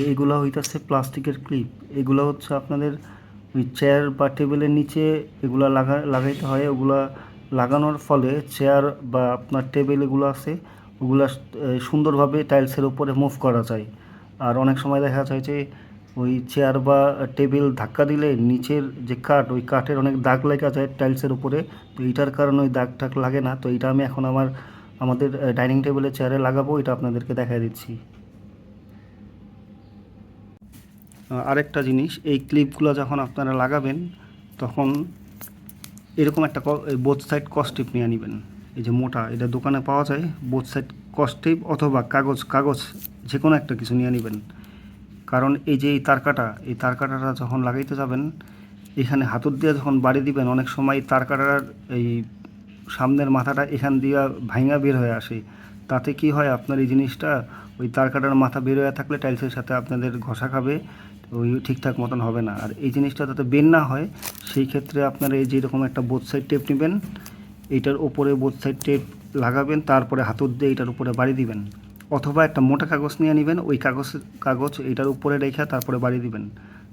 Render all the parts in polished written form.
এইগুলো হইতাছে প্লাস্টিকের ক্লিপ। এগুলো হচ্ছে আপনাদের ওই চেয়ার বা টেবিলের নিচে এগুলা লাগাইতে হয়। ওগুলা লাগানোর ফলে চেয়ার বা আপনার টেবিল এগুলো আছে ওগুলা সুন্দরভাবে টাইলসের উপরে মুভ করা যায়। আর অনেক সময় দেখা যায় যে ওই চেয়ার বা টেবিল ধাক্কা দিলে নিচের যে কাঠ, ওই কাঠের অনেক দাগ লেগে যায় টাইলসের উপরে। তো এইটার কারণে ওই দাগ টাগ লাগে না। তো এইটা আমি এখন আমাদের ডাইনিং টেবিলের চেয়ারে লাগাবো। এটা আপনাদেরকে দেখাই দিচ্ছি। আরেকটা জিনিস, এই ক্লিপগুলো যখন আপনারা লাগাবেন তখন এরকম একটা বোথ সাইড কস্টেপ নিয়ে নেবেন। এই যে মোটা, এটা দোকানে পাওয়া যায়। বোথ সাইড কস্টেপ অথবা কাগজ যে কোনো একটা কিছু নিয়ে নেবেন। কারণ এই যে এই তার কাটাটা যখন লাগাইতে যাবেন, এখানে হাতুর দিয়ে যখন বাড়ি দিবেন, অনেক সময় তার কাটার এই সামনের মাথাটা এখান দিয়ে ভাঙা বের হয়ে আসে। তাতে কি হয়, আপনার এই জিনিসটা ওই তার কাটার মাথা বের হয়ে থাকলে টাইলসের সাথে আপনাদের ঘষা খাবে, ওই ঠিকঠাক মতন হবে না। আর এই জিনিসটা যাতে বের না হয় সেই ক্ষেত্রে আপনারা এই যেরকম একটা বোথ সাইড টেপ নেবেন, এইটার উপরে বোথ সাইড টেপ লাগাবেন, তারপরে হাতুর দিয়ে এইটার উপরে বাড়ি দিবেন। অথবা একটা মোটা কাগজ নিয়ে নেবেন, ওই কাগজ এইটার উপরে রেখে তারপরে বাড়ি দিবেন,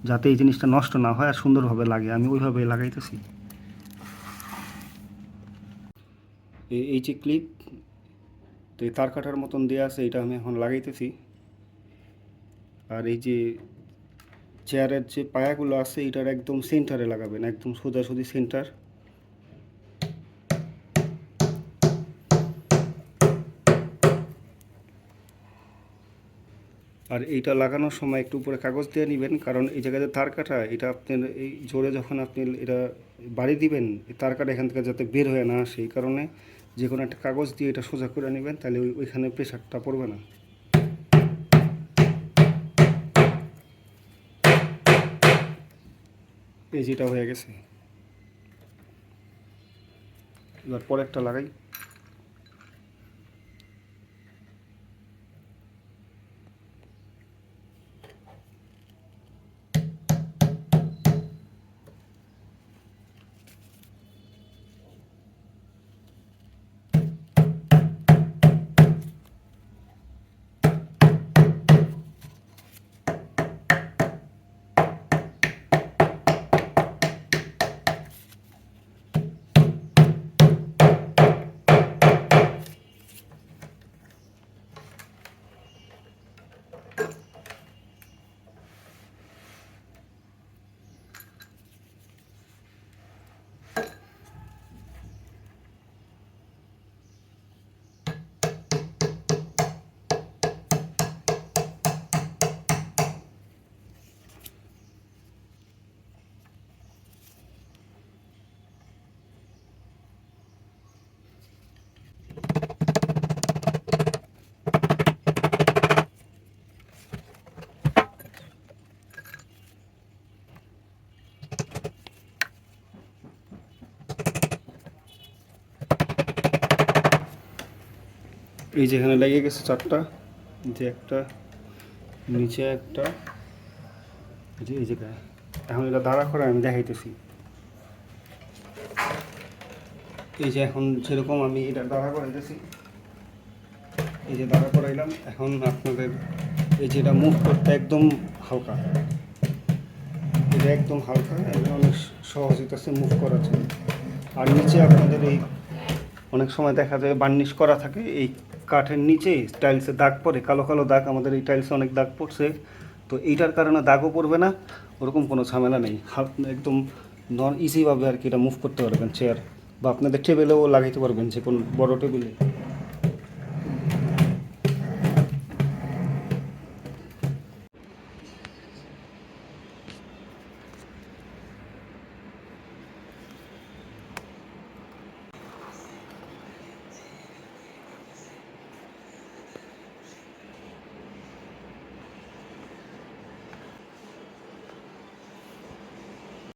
যাতে এই জিনিসটা নষ্ট না হয় আর সুন্দরভাবে লাগে। আমি ওইভাবে লাগাইতেছি। এই যে ক্লিপ, তো এই তার কাটার মতন দেওয়া আছে, এটা আমি এখন লাগাইতেছি। আর এই যে চেয়ারের যে পায়াগুলো আছে এটার একদম সেন্টারে লাগাবেন, একদম সোজাসুজি সেন্টার। আর এইটা লাগানোর সময় একটু উপরে কাগজ দিয়ে নেবেন, কারণ এই জায়গাতে তার কাটা, এটা আপনার এই জোরে যখন আপনি এটা বাড়ি দিবেন, এই তার কাটা এখান থেকে যাতে বের হয়ে না আসে, এই কারণে যে কোনো একটা কাগজ দিয়ে এটা সোজা করে নেবেন, তাহলে ওইখানে প্রেশারটা পড়বে না। এই যেটা হয়ে গেছে, এবার পরেরটা লাগাই। এই যেখানে লেগে গেছে চারটা, যে একটা নিচে একটা, এই জায়গায়। এখন এটা দাঁড়া করে আমি দেখাইতেছি। এই যে এখন যেরকম আমি এটা দাঁড়া করাইতেছি, এই যে দাঁড়া করাইলাম, এখন আপনাদের এই যে এটা মুভ করতে একদম হালকা, এটা একদম হালকা, অনেক সহজ হইতেছে মুভ করার জন্য। আর নিচে আপনাদের এই অনেক সময় দেখা যায় বার্নিশ করা থাকে, এই কাঠের নিচে টাইলসে দাগ পড়ে, কালো কালো দাগ। আমাদের এই টাইলসে অনেক দাগ পড়ছে, তো এইটার কারণে দাগও পড়বে না, ওরকম কোনো ঝামেলা নেই। একদম ইজিভাবে আর কি এটা মুভ করতে পারবেন চেয়ার, বা আপনাদের টেবিলেও লাগাইতে পারবেন, যে কোনো বড় টেবিলে।